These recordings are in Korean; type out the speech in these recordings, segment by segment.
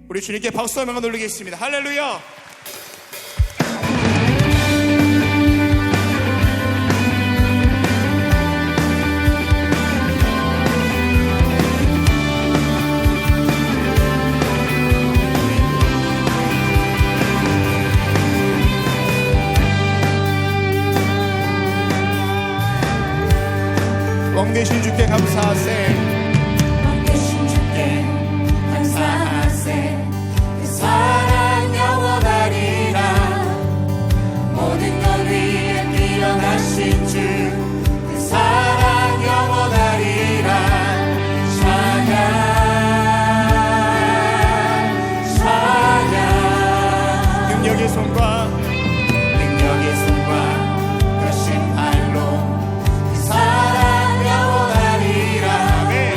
우리 주님께 박수 한번 올리겠습니다. 할렐루야. 왕 되신 주께 감사하세. 왕 되신 주께 감사하세. 그 사랑 영원하리라. 모든 것 위에 뛰어나신 주 그 사랑 영원하리라. 찬양 찬양. 능력의 손과 능력의 손과 거신 팔로 그 사랑 영원하리라. 아멘.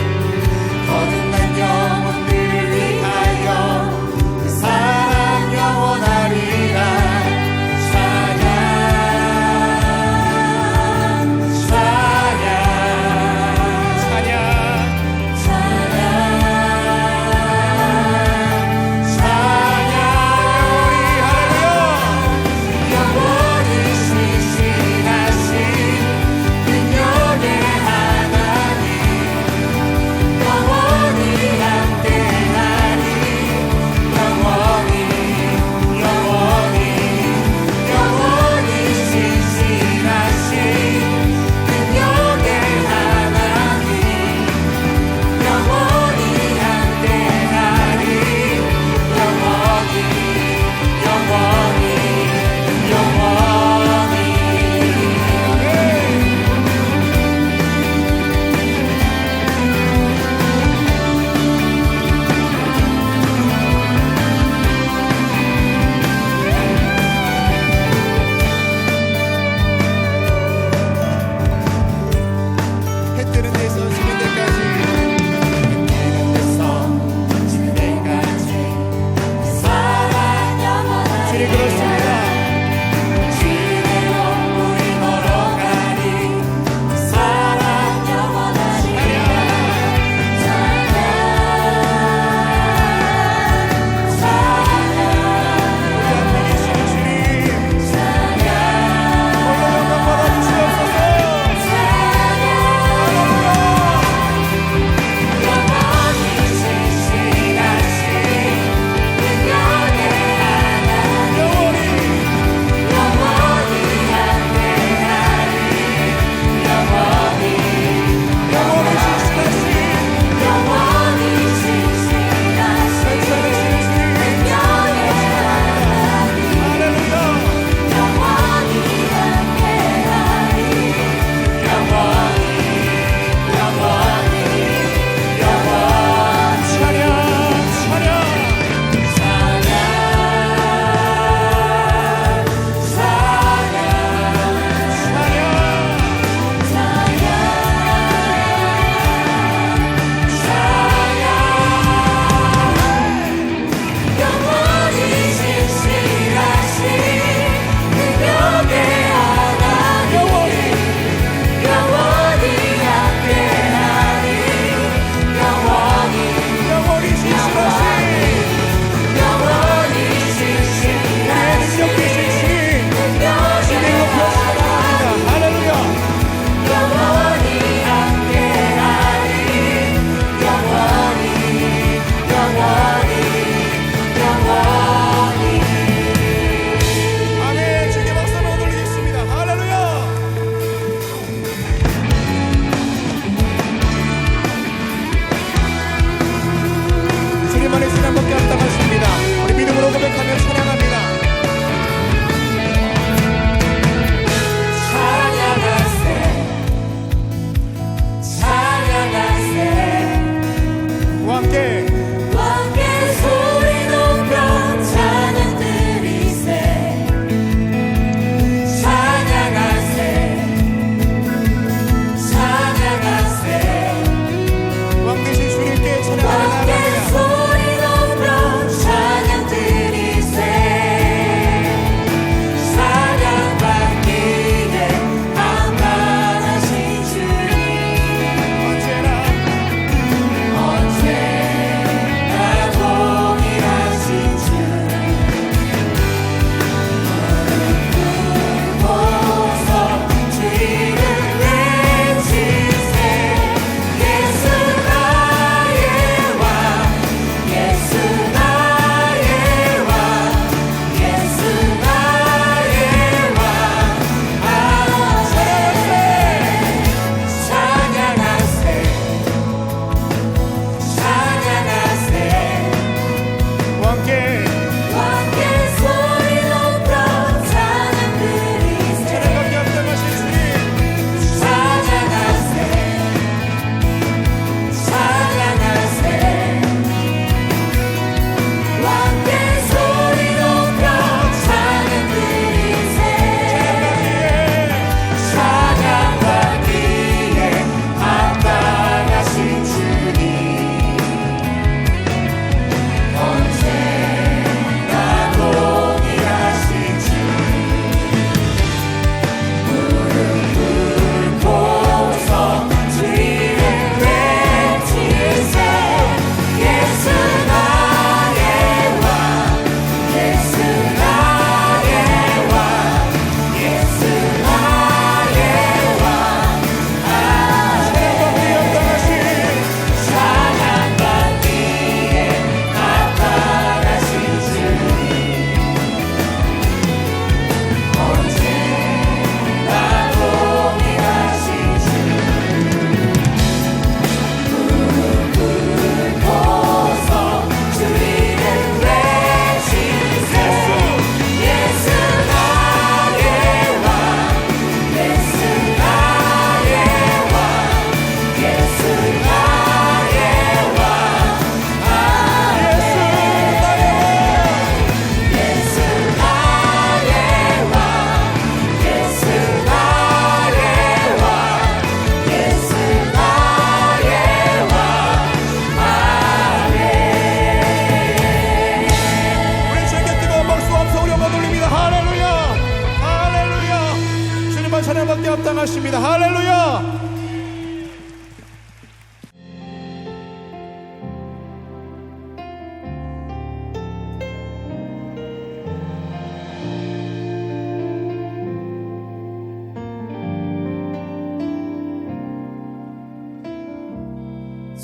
마땅하십니다. 할렐루야.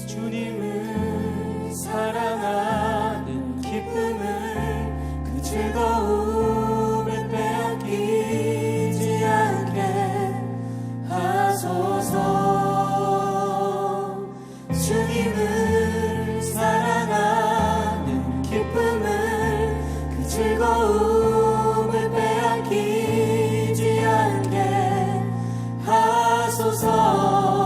주님을 사랑하는 기쁨을 그 즐거움을 빼앗기지 않게 하소서. 주님을 사랑하는 기쁨을 그 즐거움을 빼앗기지 않게 하소서.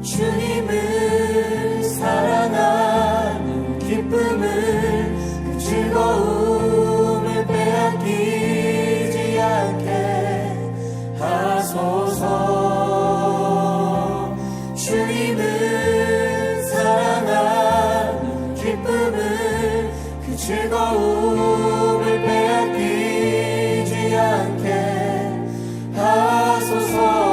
주님을 사랑하는 기쁨을 그 즐거움을 빼앗기지 않게 하소서. 주님을 사랑하는 기쁨을 그 즐거움을 빼앗기지 않게 하소서.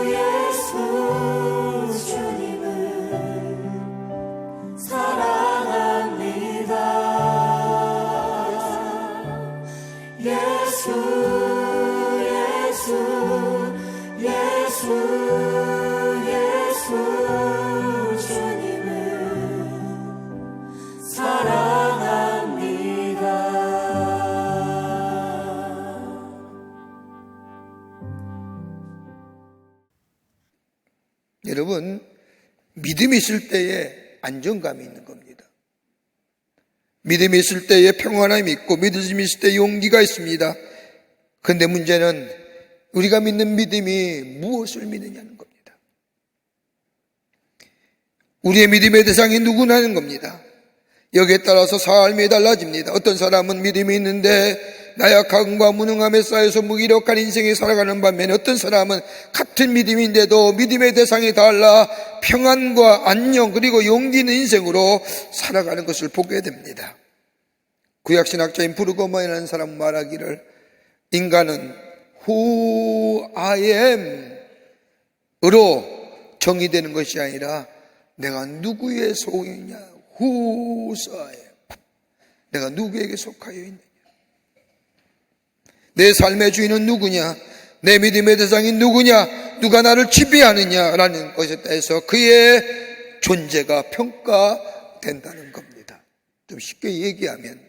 예수 주님을 사랑합니다. 예수 주님을 사랑합니다. 여러분, 믿음이 있을 때에 안정감이 있는 겁니다. 믿음이 있을 때에 평안함이 있고, 믿음이 있을 때에 용기가 있습니다. 그런데 문제는 우리가 믿는 믿음이 무엇을 믿느냐는 겁니다. 우리의 믿음의 대상이 누구냐는 겁니다. 여기에 따라서 삶이 달라집니다. 어떤 사람은 믿음이 있는데 나약함과 무능함에 쌓여서 무기력한 인생에 살아가는 반면에, 어떤 사람은 같은 믿음인데도 믿음의 대상이 달라 평안과 안녕 그리고 용기 있는 인생으로 살아가는 것을 보게 됩니다. 구약신학자인 브루거만이라는 사람 말하기를, 인간은 who I am 으로 정의되는 것이 아니라 내가 누구의 소유냐, whose I am, 내가 누구에게 속하여 있느냐, 내 삶의 주인은 누구냐, 내 믿음의 대상이 누구냐, 누가 나를 지배하느냐라는 것에 대해서 그의 존재가 평가된다는 겁니다. 좀 쉽게 얘기하면,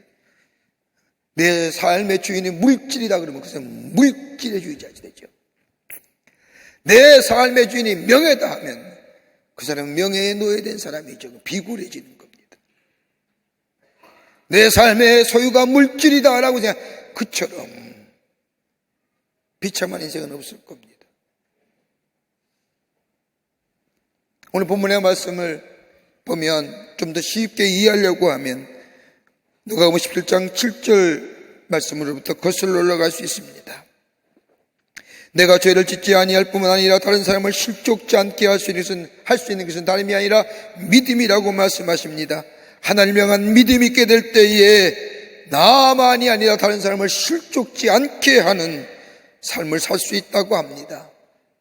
내 삶의 주인이 물질이다 그러면 그 사람은 물질의 주의자가 되죠. 내 삶의 주인이 명예다 하면 그 사람은 명예에 노예된 사람이죠. 비굴해지는 겁니다. 내 삶의 소유가 물질이다 라고 생각, 그처럼 비참한 인생은 없을 겁니다. 오늘 본문의 말씀을 보면 좀 더 쉽게 이해하려고 하면 누가복음 17장 7절 말씀으로부터 거슬러 올라갈 수 있습니다. 내가 죄를 짓지 아니할 뿐만 아니라 다른 사람을 실족지 않게 할 수 있는 것은 다름이 아니라 믿음이라고 말씀하십니다. 하나님을 향한 믿음이 있게 될 때에 나만이 아니라 다른 사람을 실족지 않게 하는 삶을 살 수 있다고 합니다.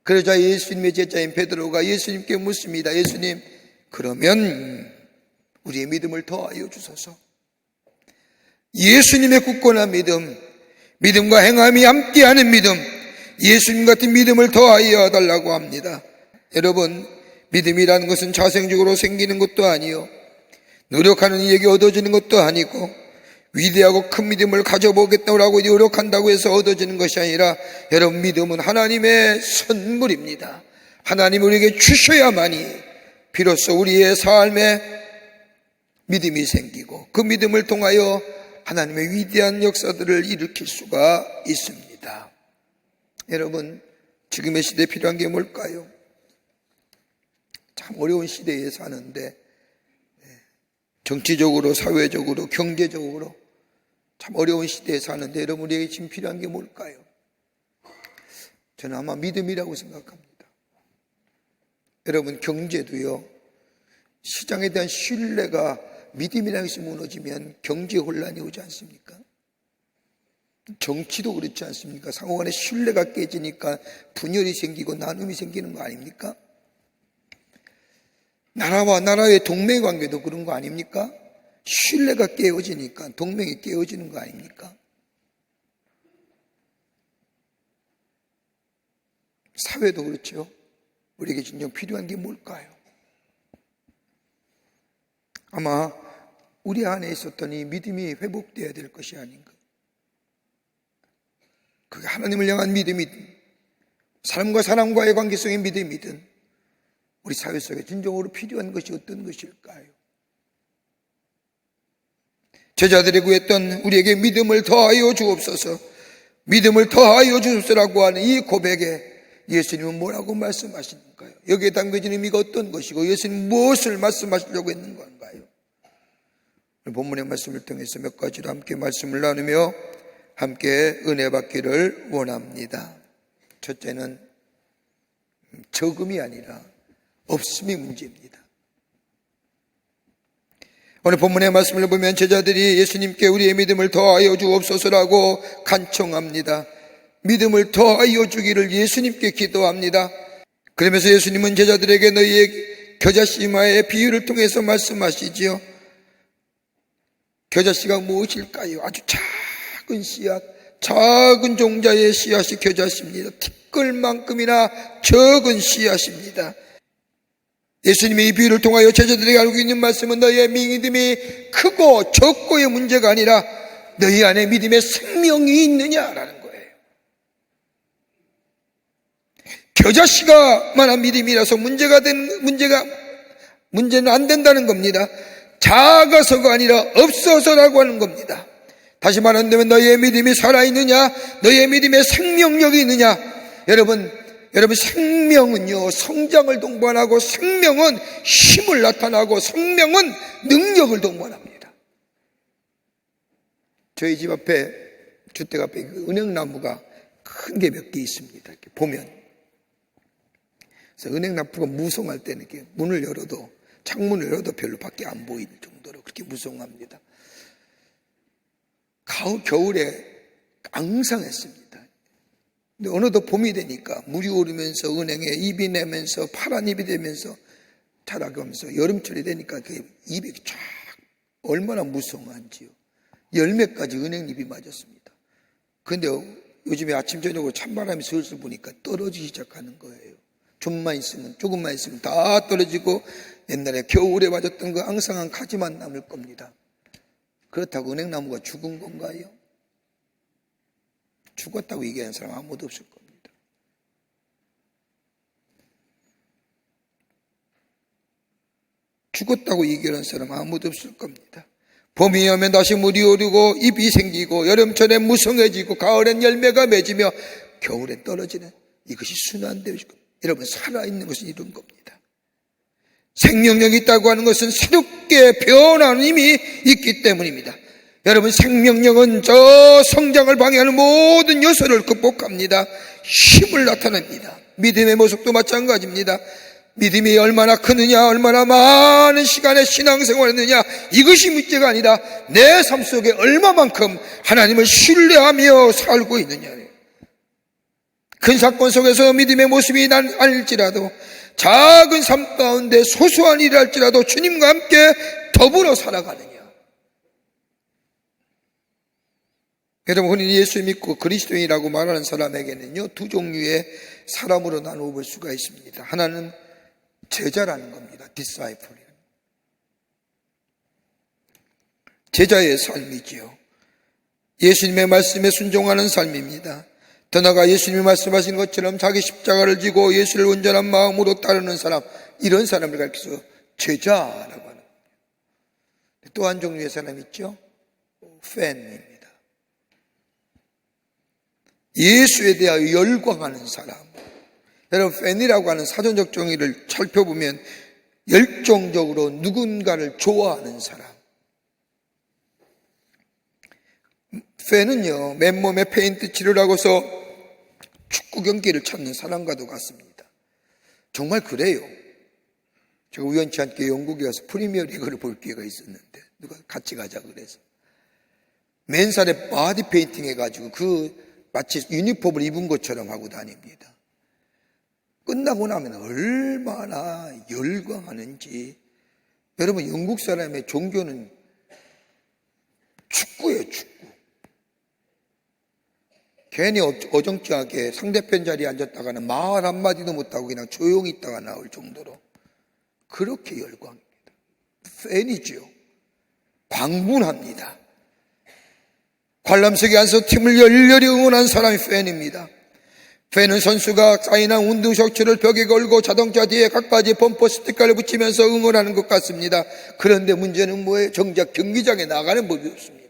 그러자 예수님의 제자인 베드로가 예수님께 묻습니다. 예수님, 그러면 우리의 믿음을 더하여 주소서. 예수님의 굳건한 믿음, 믿음과 행함이 함께하는 믿음, 예수님 같은 믿음을 더하여 달라고 합니다. 여러분, 믿음이라는 것은 자생적으로 생기는 것도 아니요, 노력하는 이에게 얻어지는 것도 아니고, 위대하고 큰 믿음을 가져보겠다고 노력한다고 해서 얻어지는 것이 아니라, 여러분, 믿음은 하나님의 선물입니다. 하나님이 우리에게 주셔야만이 비로소 우리의 삶에 믿음이 생기고, 그 믿음을 통하여 하나님의 위대한 역사들을 일으킬 수가 있습니다. 여러분, 지금의 시대에 필요한 게 뭘까요? 참 어려운 시대에 사는데, 정치적으로, 사회적으로, 경제적으로 참 어려운 시대에 사는데, 여러분, 우리에게 지금 필요한 게 뭘까요? 저는 아마 믿음이라고 생각합니다. 여러분, 경제도요, 시장에 대한 신뢰가 믿음이라는 것이 무너지면 경제 혼란이 오지 않습니까? 정치도 그렇지 않습니까? 상호간의 신뢰가 깨지니까 분열이 생기고 나눔이 생기는 거 아닙니까? 나라와 나라의 동맹관계도 그런 거 아닙니까? 신뢰가 깨어지니까 동맹이 깨어지는 거 아닙니까? 사회도 그렇죠. 우리에게 진정 필요한 게 뭘까요? 아마 우리 안에 있었던 이 믿음이 회복되어야 될 것이 아닌가. 그게 하나님을 향한 믿음이든 사람과 사람과의 관계성의 믿음이든 우리 사회 속에 진정으로 필요한 것이 어떤 것일까요? 제자들이 구했던 우리에게 믿음을 더하여 주옵소서, 믿음을 더하여 주옵소서라고 하는 이 고백에 예수님은 뭐라고 말씀하시는가요? 여기에 담겨진 의미가 어떤 것이고 예수님은 무엇을 말씀하시려고 했는 건가요? 본문의 말씀을 통해서 몇 가지로 함께 말씀을 나누며 함께 은혜 받기를 원합니다. 첫째는 적음이 아니라 없음이 문제입니다. 오늘 본문의 말씀을 보면 제자들이 예수님께 우리의 믿음을 더하여 주옵소서라고 간청합니다. 믿음을 더하여 주기를 예수님께 기도합니다. 그러면서 예수님은 제자들에게 너희의 겨자씨마의 비유를 통해서 말씀하시지요. 겨자씨가 무엇일까요? 아주 작은 씨앗, 작은 종자의 씨앗이 겨자씨입니다. 티끌만큼이나 적은 씨앗입니다. 예수님의 이 비유를 통하여 제자들에게 알고 있는 말씀은 너희의 믿음이 크고 적고의 문제가 아니라 너희 안에 믿음의 생명이 있느냐라는 거예요. 겨자씨가만한 믿음이라서 문제는 안 된다는 겁니다. 작아서가 아니라 없어서라고 하는 겁니다. 다시 말한다면 너희의 믿음이 살아있느냐, 너희의 믿음에 생명력이 있느냐. 여러분 생명은요, 성장을 동반하고, 생명은 힘을 나타나고, 생명은 능력을 동반합니다. 저희 집 앞에, 주택 앞에 은행나무가 큰 게 몇 개 있습니다. 이렇게 보면. 그래서 은행나무가 무성할 때는 이렇게 창문을 열어도 별로 밖에 안 보이는 정도로 그렇게 무성합니다. 겨울에 앙상했습니다. 근데 어느덧 봄이 되니까 물이 오르면서 은행에 잎이 내면서 파란 잎이 되면서 자라가면서 여름철이 되니까 그 잎이 쫙 얼마나 무성한지요. 열매까지 은행잎이 맞았습니다. 그런데 요즘에 아침 저녁으로 찬바람이 슬슬 부니까 떨어지기 시작하는 거예요. 조금만 있으면 다 떨어지고 옛날에 겨울에 맞았던 그 앙상한 가지만 남을 겁니다. 그렇다고 은행나무가 죽은 건가요? 죽었다고 얘기하는 사람 아무도 없을 겁니다. 죽었다고 얘기하는 사람 아무도 없을 겁니다. 봄이 오면 다시 물이 오르고 잎이 생기고 여름철엔 무성해지고 가을엔 열매가 맺으며 겨울엔 떨어지는 이것이 순환되어질 겁니다. 여러분, 살아있는 것은 이런 겁니다. 생명력이 있다고 하는 것은 새롭게 변하는 힘이 있기 때문입니다. 여러분, 생명력은 저 성장을 방해하는 모든 요소를 극복합니다. 힘을 나타냅니다. 믿음의 모습도 마찬가지입니다. 믿음이 얼마나 크느냐, 얼마나 많은 시간의 신앙생활을 했느냐, 이것이 문제가 아니라 내 삶 속에 얼마만큼 하나님을 신뢰하며 살고 있느냐. 큰 사건 속에서 믿음의 모습이 아닐지라도, 작은 삶 가운데 소소한 일이랄지라도 주님과 함께 더불어 살아가느냐. 여러분, 흔히 예수 믿고 그리스도인이라고 말하는 사람에게는요, 두 종류의 사람으로 나누어 볼 수가 있습니다. 하나는 제자라는 겁니다. disciple. 제자의 삶이지요. 예수님의 말씀에 순종하는 삶입니다. 더 나아가 예수님이 말씀하신 것처럼 자기 십자가를 지고 예수를 온전한 마음으로 따르는 사람, 이런 사람을 가리켜서 제자라고 하는 겁니다. 또 한 종류의 사람 있죠? 팬입니다. 예수에 대하여 열광하는 사람. 여러분, 팬이라고 하는 사전적 정의를 살펴보면 열정적으로 누군가를 좋아하는 사람. 팬은요, 맨몸에 페인트 칠을 하고서 축구 경기를 찾는 사람과도 같습니다. 정말 그래요. 제가 우연치 않게 영국에 가서 프리미어 리그를 볼 기회가 있었는데 누가 같이 가자 그래서 맨살에 바디 페인팅 해가지고 마치 유니폼을 입은 것처럼 하고 다닙니다. 끝나고 나면 얼마나 열광하는지. 여러분, 영국 사람의 종교는 축구예요, 축구. 괜히 어정쩡하게 상대편 자리에 앉았다가는 말 한마디도 못하고 그냥 조용히 있다가 나올 정도로 그렇게 열광입니다. 팬이죠. 광분합니다. 관람석에 앉아서 팀을 열렬히 응원한 사람이 팬입니다. 팬은 선수가 사인한 운동 셔츠를 벽에 걸고 자동차 뒤에 갖가지 범퍼 스티커를 붙이면서 응원하는 것 같습니다. 그런데 문제는 뭐예요? 정작 경기장에 나가는 법이 없습니다.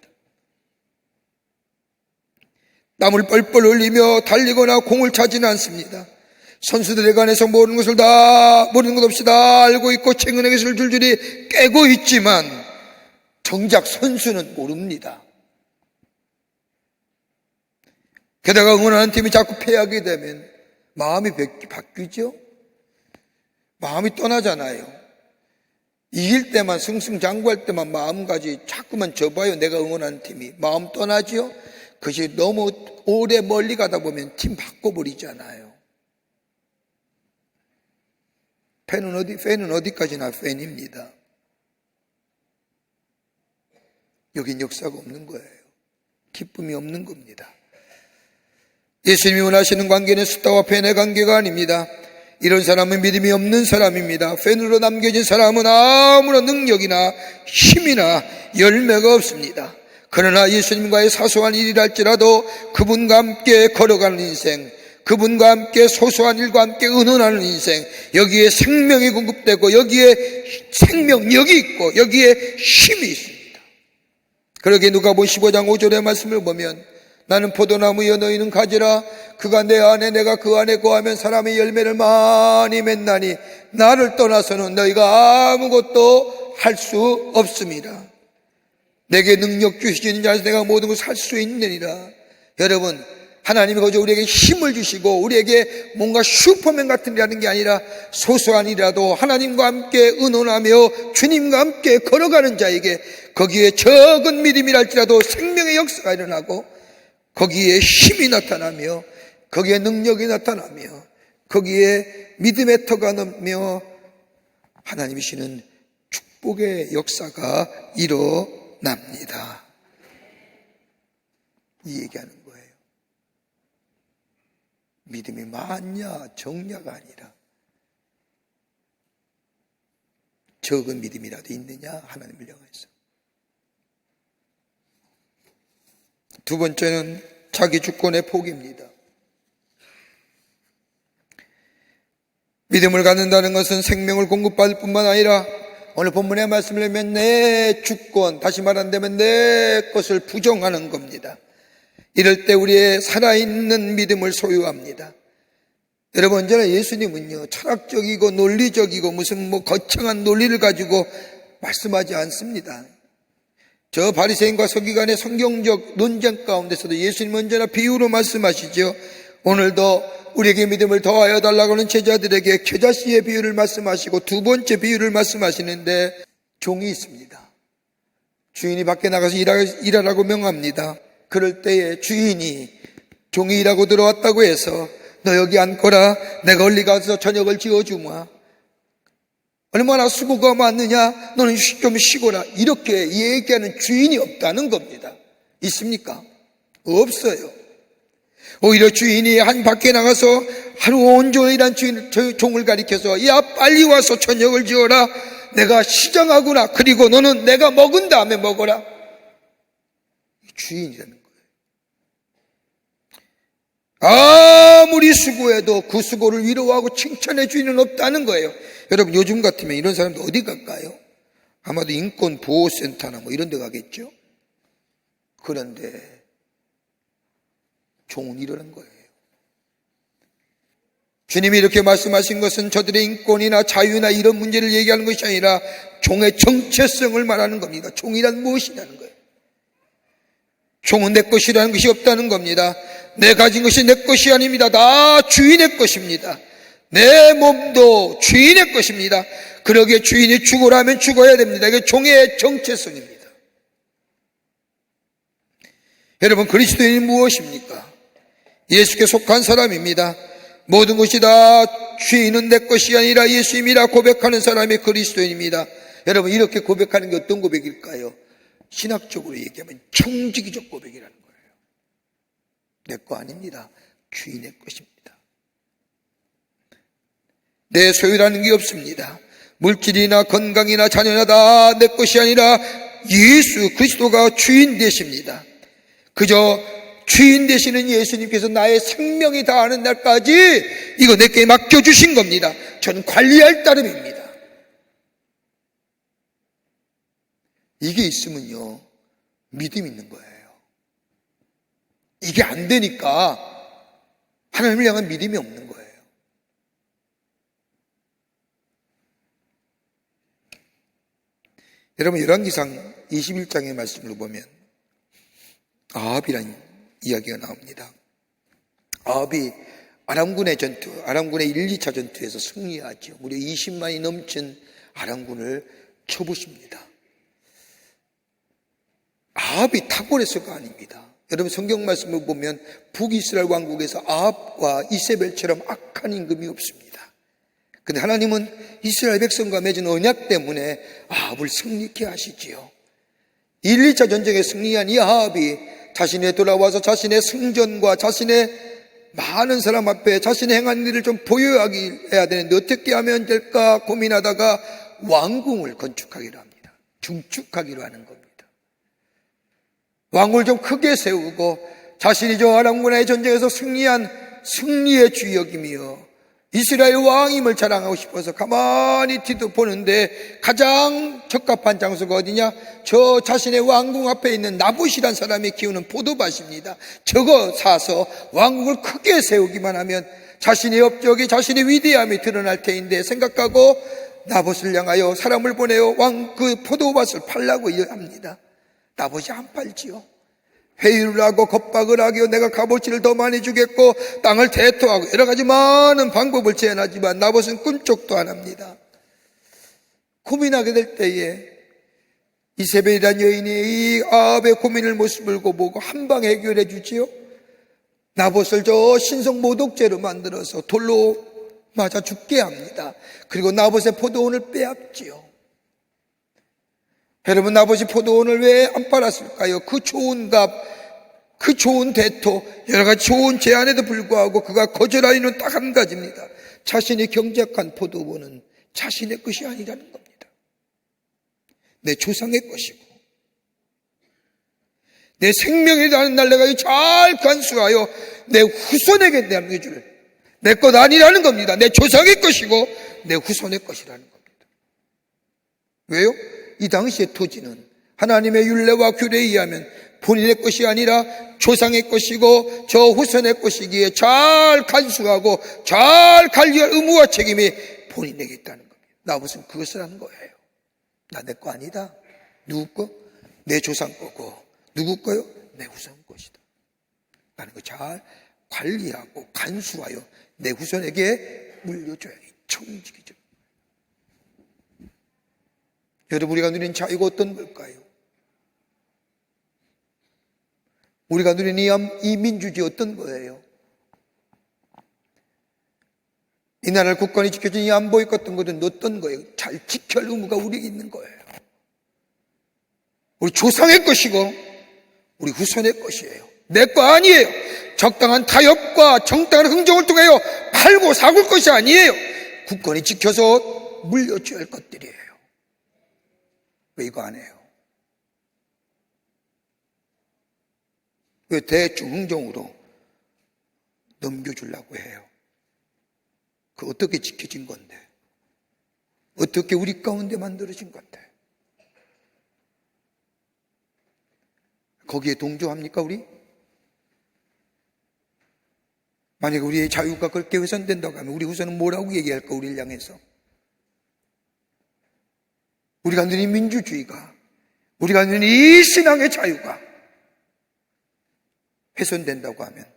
땀을 뻘뻘 흘리며 달리거나 공을 차지는 않습니다. 선수들에 관해서 모르는 것 없이 다 알고 있고 최근의 것을 줄줄이 깨고 있지만 정작 선수는 모릅니다. 게다가 응원하는 팀이 자꾸 패하게 되면 마음이 바뀌죠? 마음이 떠나잖아요. 이길 때만, 승승장구할 때만 마음가짐이 자꾸만 접어요. 내가 응원하는 팀이. 마음 떠나죠? 그것이 너무 오래 멀리 가다 보면 팀 바꿔버리잖아요. 팬은 어디까지나 팬입니다. 여긴 역사가 없는 거예요. 기쁨이 없는 겁니다. 예수님이 원하시는 관계는 스타와 팬의 관계가 아닙니다. 이런 사람은 믿음이 없는 사람입니다. 팬으로 남겨진 사람은 아무런 능력이나 힘이나 열매가 없습니다. 그러나 예수님과의 사소한 일이랄지라도 그분과 함께 걸어가는 인생, 그분과 함께 소소한 일과 함께 의논하는 인생, 여기에 생명이 공급되고 여기에 생명력이 있고 여기에 힘이 있습니다. 그러기에 누가복음 15장 5절의 말씀을 보면 나는 포도나무여 너희는 가지라 그가 내 안에 내가 그 안에 거하면 사람의 열매를 많이 맺나니 나를 떠나서는 너희가 아무것도 할 수 없습니다. 내게 능력 주시는 자에서 내가 모든 것을 할 수 있느니라. 여러분, 하나님이 거저 우리에게 힘을 주시고 우리에게 뭔가 슈퍼맨 같은 일이라는 게 아니라 소소한 일이라도 하나님과 함께 의논하며 주님과 함께 걸어가는 자에게 거기에 적은 믿음이랄지라도 생명의 역사가 일어나고 거기에 힘이 나타나며 거기에 능력이 나타나며 거기에 믿음의 터가 넘며 하나님이시는 축복의 역사가 일어납니다. 이 얘기하는 거예요. 믿음이 많냐 적냐가 아니라 적은 믿음이라도 있느냐 하나님을 향해서. 두 번째는 자기 주권의 포기입니다. 믿음을 갖는다는 것은 생명을 공급받을 뿐만 아니라 오늘 본문의 말씀을 보면 내 주권, 다시 말한다면 내 것을 부정하는 겁니다. 이럴 때 우리의 살아있는 믿음을 소유합니다. 여러분, 언제나 예수님은요 철학적이고 논리적이고 무슨 거창한 논리를 가지고 말씀하지 않습니다. 저 바리새인과 서기관의 성경적 논쟁 가운데서도 예수님은 언제나 비유로 말씀하시죠. 오늘도 우리에게 믿음을 더하여 달라고 하는 제자들에게 겨자씨의 비유를 말씀하시고 두 번째 비유를 말씀하시는데 종이 있습니다. 주인이 밖에 나가서 일하라고 명합니다. 그럴 때에 주인이 종이 일하고 들어왔다고 해서 너 여기 앉거라, 내가 얼리 가서 저녁을 지어주마, 얼마나 수고가 많느냐, 너는 좀 쉬거라, 이렇게 얘기하는 주인이 없다는 겁니다. 있습니까? 없어요. 오히려 주인이 한 밖에 나가서 하루 온종일 일한 종을 가리켜서 야 빨리 와서 저녁을 지어라, 내가 시장하구나, 그리고 너는 내가 먹은 다음에 먹어라. 주인이라는 거예요. 아무리 수고해도 그 수고를 위로하고 칭찬해 주인은 없다는 거예요. 여러분, 요즘 같으면 이런 사람들 어디 갈까요? 아마도 인권보호센터나 이런 데 가겠죠. 그런데 종은 이러는 거예요. 주님이 이렇게 말씀하신 것은 저들의 인권이나 자유나 이런 문제를 얘기하는 것이 아니라 종의 정체성을 말하는 겁니다. 종이란 무엇이라는 거예요. 종은 내 것이라는 것이 없다는 겁니다. 내 가진 것이 내 것이 아닙니다. 다 주인의 것입니다. 내 몸도 주인의 것입니다. 그러기에 주인이 죽으라면 죽어야 됩니다. 이게 종의 정체성입니다. 여러분, 그리스도인이 무엇입니까? 예수께 속한 사람입니다. 모든 것이 다 주인은 내 것이 아니라 예수님이라 고백하는 사람이 그리스도인입니다. 여러분, 이렇게 고백하는 게 어떤 고백일까요? 신학적으로 얘기하면 청지기적 고백이라는 거예요. 내 거 아닙니다. 주인의 것입니다. 내 소유라는 게 없습니다. 물질이나 건강이나 자녀나 다 내 것이 아니라 예수 그리스도가 주인 되십니다. 그저 주인 되시는 예수님께서 나의 생명이 다하는 날까지 이거 내게 맡겨주신 겁니다. 저는 관리할 따름입니다. 이게 있으면요 믿음 있는 거예요. 이게 안 되니까 하나님을 향한 믿음이 없는 거예요. 여러분, 열왕기상 21장의 말씀을 보면 아합이라는 이야기가 나옵니다. 아합이 아람군의 1, 2차 전투에서 승리하죠. 무려 20만이 넘친 아람군을 쳐부십니다. 아합이 탁월해서가 아닙니다. 여러분 성경 말씀을 보면 북이스라엘 왕국에서 아합과 이세벨처럼 악한 임금이 없습니다. 근데 하나님은 이스라엘 백성과 맺은 언약 때문에 아합을 승리케 하시지요. 1, 2차 전쟁에 승리한 이 아합이 자신이 돌아와서 자신의 승전과 자신의 많은 사람 앞에 자신의 행한 일을 좀 보여야 되는데 어떻게 하면 될까 고민하다가 왕궁을 건축하기로 합니다. 중축하기로 하는 겁니다. 왕궁을 좀 크게 세우고 자신이 저 아람군의 전쟁에서 승리한 승리의 주역이며 이스라엘 왕임을 자랑하고 싶어서 가만히 뒤도보는데 가장 적합한 장소가 어디냐? 저 자신의 왕궁 앞에 있는 나봇이란 사람이 키우는 포도밭입니다. 저거 사서 왕궁을 크게 세우기만 하면 자신의 업적이 자신의 위대함이 드러날 테인데 생각하고 나봇을 향하여 사람을 보내어 그 포도밭을 팔라고 합니다. 나봇이 안 팔지요. 회유를 하고 겁박을 하고 내가 값어치를 더 많이 주겠고 땅을 대토하고 여러 가지 많은 방법을 제안하지만 나봇은 꿈쩍도 안 합니다. 고민하게 될 때에 이세벨이라는 여인이 이 아합의 고민을 모습을 보고 한방 해결해 주지요. 나봇을 저 신성 모독죄로 만들어서 돌로 맞아 죽게 합니다. 그리고 나봇의 포도원을 빼앗지요. 여러분, 나봇이 포도원을 왜 안 팔았을까요? 그 좋은 값, 그 좋은 대토, 여러 가지 좋은 제안에도 불구하고 그가 거절한 이유는 딱 한 가지입니다. 자신이 경작한 포도원은 자신의 것이 아니라는 겁니다. 내 조상의 것이고 내 생명이 나는 날 내가 잘 간수하여 내 후손에게 남겨줄 내 것 아니라는 겁니다. 내 조상의 것이고 내 후손의 것이라는 겁니다. 왜요? 이 당시의 토지는 하나님의 율례와 규례에 의하면 본인의 것이 아니라 조상의 것이고 저 후손의 것이기에 잘 간수하고 잘 관리할 의무와 책임이 본인에게 있다는 겁니다. 나봇은 그것을 한 거예요. 나 내 거 아니다. 누구 거? 내 조상 거고. 누구 거요? 내 후손 것이다. 나는 거 잘 관리하고 간수하여 내 후손에게 물려줘야 청지기죠. 여러분, 우리가 누리는 자유가 어떤 걸까요? 우리가 누리는 이 민주주의 어떤 거예요? 이 나라를 국권이 지켜준 이 안보의 어떤 것은 어떤 거예요? 잘 지켜야 할 의무가 우리에게 있는 거예요. 우리 조상의 것이고 우리 후손의 것이에요. 내 거 아니에요. 적당한 타협과 정당한 흥정을 통하여 팔고 사굴 것이 아니에요. 국권이 지켜서 물려줘야 할 것들이에요. 왜 이거 안 해요? 왜 대충 흥정으로 넘겨주려고 해요? 그 어떻게 지켜진 건데? 어떻게 우리 가운데 만들어진 건데? 거기에 동조합니까, 우리? 만약에 우리의 자유가 그렇게 훼손된다고 하면 우리 후손은 뭐라고 얘기할까, 우리를 향해서? 우리가 누린 민주주의가, 우리가 누린 이 신앙의 자유가 훼손된다고 하면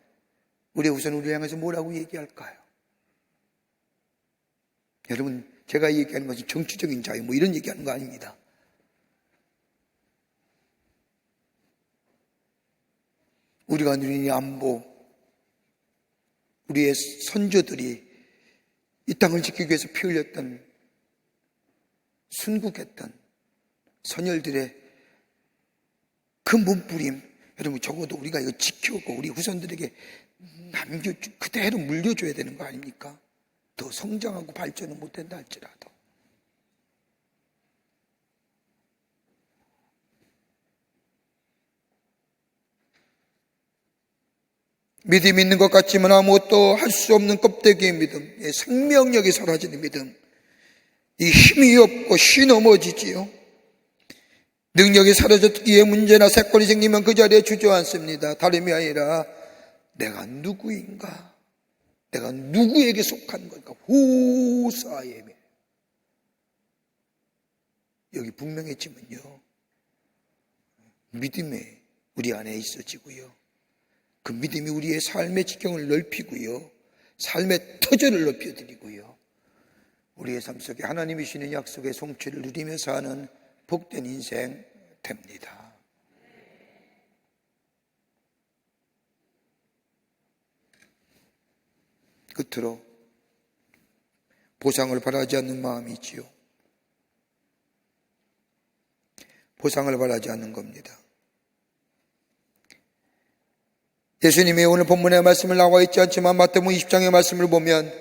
우리 후손은 우리를 향해서 뭐라고 얘기할까요? 여러분, 제가 얘기하는 것은 정치적인 자유 뭐 이런 얘기하는 거 아닙니다. 우리가 누린 이 안보, 우리의 선조들이 이 땅을 지키기 위해서 피 흘렸던, 순국했던 선열들의 그 몸부림, 여러분 적어도 우리가 이거 지키고 우리 후손들에게 그대로 물려줘야 되는 거 아닙니까? 더 성장하고 발전은 못된다 할지라도. 믿음이 있는 것 같지만 아무것도 할 수 없는 껍데기의 믿음, 생명력이 사라지는 믿음, 이 힘이 없고 쉬 넘어지지요. 능력이 사라졌기에 문제나 사건이 생기면 그 자리에 주저앉습니다. 다름이 아니라 내가 누구인가? 내가 누구에게 속한 건가? 후사예매. 여기 분명해지면요, 믿음이 우리 안에 있어지고요, 그 믿음이 우리의 삶의 지경을 넓히고요, 삶의 터전을 높여드리고요, 우리의 삶 속에 하나님이 주시는 약속의 성취를 누리며 사는 복된 인생 됩니다. 끝으로 보상을 바라지 않는 마음이지요. 보상을 바라지 않는 겁니다. 예수님이 오늘 본문의 말씀을 나와 있지 않지만 마태복음 20장의 말씀을 보면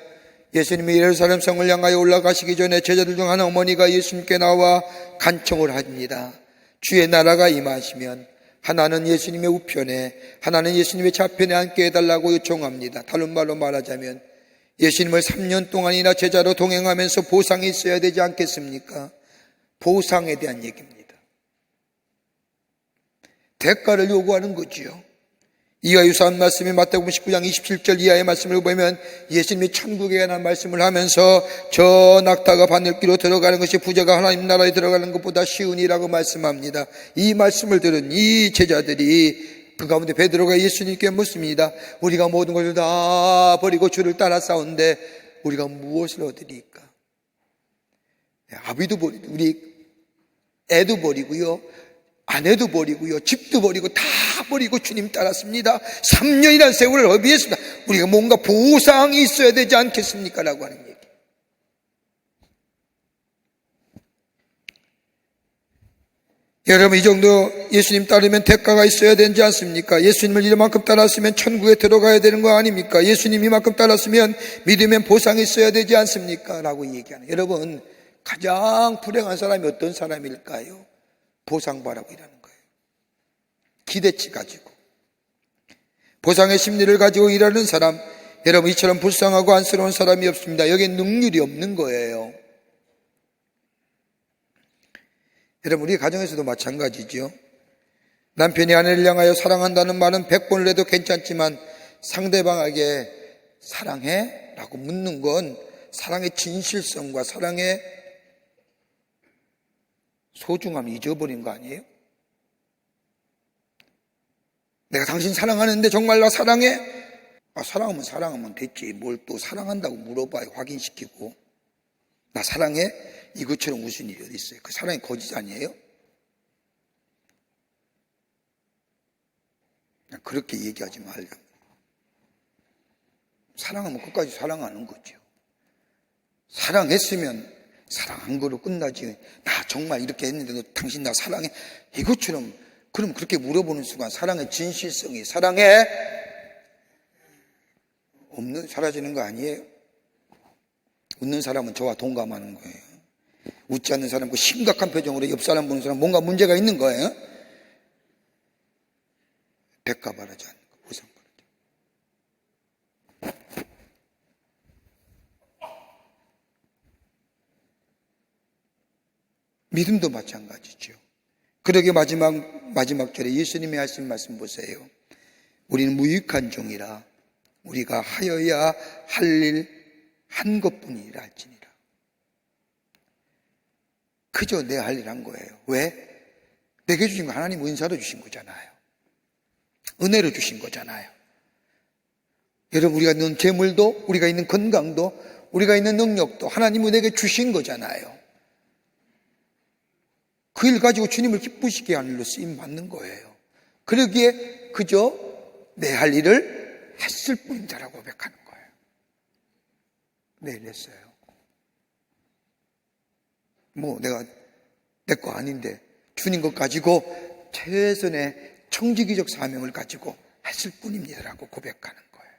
예수님이 예루살렘 성을 향하여 올라가시기 전에 제자들 중 한 어머니가 예수님께 나와 간청을 합니다. 주의 나라가 임하시면 하나는 예수님의 우편에 하나는 예수님의 좌편에 앉게 해달라고 요청합니다. 다른 말로 말하자면 예수님을 3년 동안이나 제자로 동행하면서 보상이 있어야 되지 않겠습니까? 보상에 대한 얘기입니다. 대가를 요구하는 거지요. 이와 유사한 말씀이 마태복음 19장 27절 이하의 말씀을 보면 예수님이 천국에 관한 말씀을 하면서 저 낙타가 바늘기로 들어가는 것이 부자가 하나님 나라에 들어가는 것보다 쉬우니라고 말씀합니다. 이 말씀을 들은 이 제자들이 그 가운데 베드로가 예수님께 묻습니다. 우리가 모든 것을 다 버리고 주를 따라 싸운데 우리가 무엇을 얻으리까? 아비도 버리고 우리 애도 버리고요, 아내도 버리고요, 집도 버리고 다 버리고 주님 따랐습니다. 3년이라는 세월을 어비했습니다. 우리가 뭔가 보상이 있어야 되지 않겠습니까? 라고 하는 얘기. 여러분, 이 정도 예수님 따르면 대가가 있어야 되지 않습니까? 예수님을 이만큼 따랐으면 천국에 들어가야 되는 거 아닙니까? 예수님 이만큼 따랐으면 믿으면 보상이 있어야 되지 않습니까? 라고 얘기하는. 여러분, 가장 불행한 사람이 어떤 사람일까요? 보상바라고 일하는 거예요. 기대치 가지고 보상의 심리를 가지고 일하는 사람, 여러분 이처럼 불쌍하고 안쓰러운 사람이 없습니다. 여기에 능률이 없는 거예요. 여러분 우리 가정에서도 마찬가지죠. 남편이 아내를 향하여 사랑한다는 말은 100번을 해도 괜찮지만 상대방에게 사랑해? 라고 묻는 건 사랑의 진실성과 사랑의 소중함을 잊어버린 거 아니에요? 내가 당신 사랑하는데 정말 나 사랑해? 사랑하면 됐지. 뭘 또 사랑한다고 물어봐요. 확인시키고. 나 사랑해? 이것처럼 무슨 일이 어디 있어요? 그 사랑이 거짓 아니에요? 그렇게 얘기하지 말려고. 사랑하면 끝까지 사랑하는 거죠. 사랑했으면 사랑한 거로 끝나지. 나 정말 이렇게 했는데도 당신 나 사랑해? 이것처럼. 그럼 그렇게 물어보는 순간 사랑의 진실성이 사랑해? 사라지는 거 아니에요? 웃는 사람은 저와 동감하는 거예요. 웃지 않는 사람은 심각한 표정으로 옆 사람 보는 사람 뭔가 문제가 있는 거예요. 대가 바라지 않는 거, 보상 바라지. 믿음도 마찬가지죠. 그러게 마지막 절에 예수님이 하신 말씀 보세요. 우리는 무익한 종이라 우리가 하여야 할 일 한 것뿐이라 할지니라. 그저 내 할 일 한 거예요. 왜? 내게 주신 거 하나님 은사로 주신 거잖아요. 은혜로 주신 거잖아요. 여러분 우리가 있는 재물도 우리가 있는 건강도 우리가 있는 능력도 하나님은 내게 주신 거잖아요. 그 일 가지고 주님을 기쁘시게 하는 일로 쓰임 받는 거예요. 그러기에 그저 내 할 일을 했을 뿐이다라고 고백하는 거예요. 내일 했어요. 내가 내 거 아닌데 주님 것 가지고 최선의 청지기적 사명을 가지고 했을 뿐입니다라고 고백하는 거예요.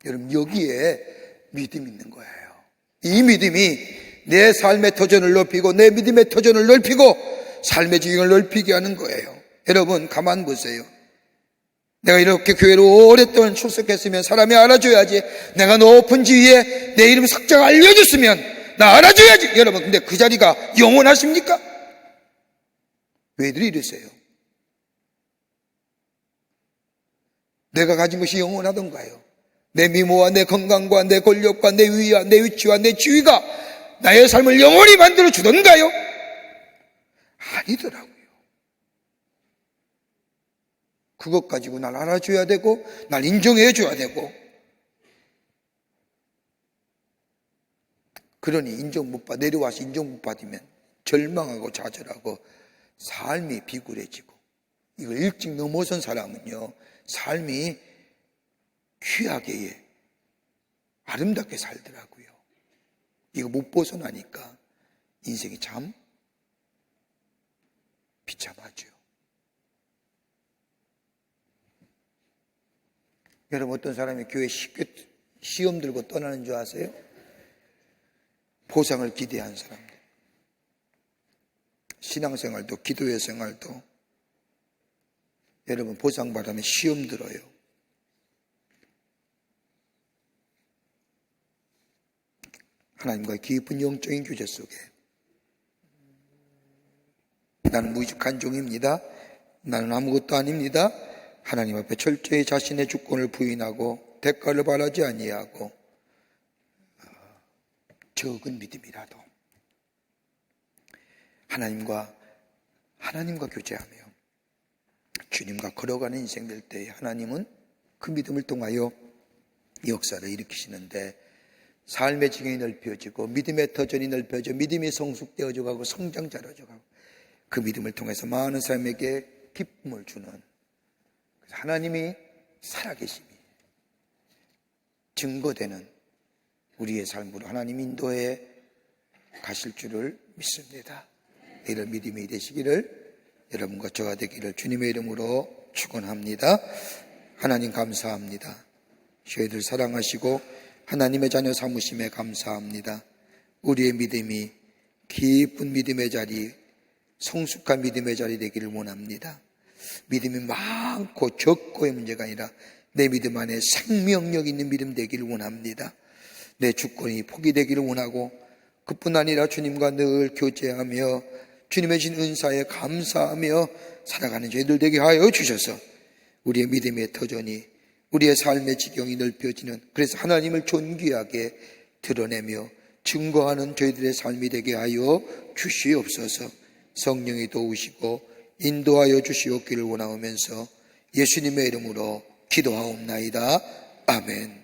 여러분 여기에 믿음이 있는 거예요. 이 믿음이 내 삶의 터전을 높이고 내 믿음의 터전을 넓히고 삶의 지경을 넓히게 하는 거예요. 여러분 가만 보세요. 내가 이렇게 교회로 오랫동안 출석했으면 사람이 알아줘야지. 내가 높은 지위에 내 이름 석자가 알려졌으면 나 알아줘야지. 여러분 근데 그 자리가 영원하십니까? 왜들 이러세요? 내가 가진 것이 영원하던가요? 내 미모와 내 건강과 내 권력과 내 위와 내 위치와 내 지위가 나의 삶을 영원히 만들어 주던가요? 아니더라고요. 그것 가지고 날 알아줘야 되고 날 인정해 줘야 되고, 그러니 인정 못 받, 내려와서 인정 못 받으면 절망하고 좌절하고 삶이 비굴해지고, 이걸 일찍 넘어선 사람은요 삶이 귀하게 아름답게 살더라고요. 이거 못 벗어나니까 인생이 참 비참하죠. 여러분, 어떤 사람이 교회 쉽게 시험 들고 떠나는 줄 아세요? 보상을 기대한 사람들. 신앙생활도 기도의 생활도 여러분 보상받으면 시험 들어요. 하나님과의 깊은 영적인 교제 속에 나는 무익한 종입니다. 나는 아무것도 아닙니다. 하나님 앞에 철저히 자신의 주권을 부인하고 대가를 바라지 아니하고 적은 믿음이라도 하나님과 교제하며 주님과 걸어가는 인생 될 때 하나님은 그 믿음을 통하여 역사를 일으키시는데 삶의 지경이 넓혀지고 믿음의 터전이 넓혀져 믿음이 성숙되어져 가고 성장자라져 가고 그 믿음을 통해서 많은 사람에게 기쁨을 주는 하나님이 살아계심이 증거되는 우리의 삶으로 하나님 인도해 가실 줄을 믿습니다. 이런 믿음이 되시기를 여러분과 저가 되기를 주님의 이름으로 축원합니다. 하나님 감사합니다. 저희들 사랑하시고 하나님의 자녀 삼으심에 감사합니다. 우리의 믿음이 깊은 믿음의 자리, 성숙한 믿음의 자리 되기를 원합니다. 믿음이 많고 적고의 문제가 아니라 내 믿음 안에 생명력 있는 믿음 되기를 원합니다. 내 주권이 포기되기를 원하고 그뿐 아니라 주님과 늘 교제하며 주님의 신 은사에 감사하며 살아가는 저희들 되게 하여 주셔서 우리의 믿음의 터전이 우리의 삶의 지경이 넓혀지는 그래서 하나님을 존귀하게 드러내며 증거하는 저희들의 삶이 되게 하여 주시옵소서. 성령이 도우시고 인도하여 주시옵기를 원하오면서 예수님의 이름으로 기도하옵나이다. 아멘.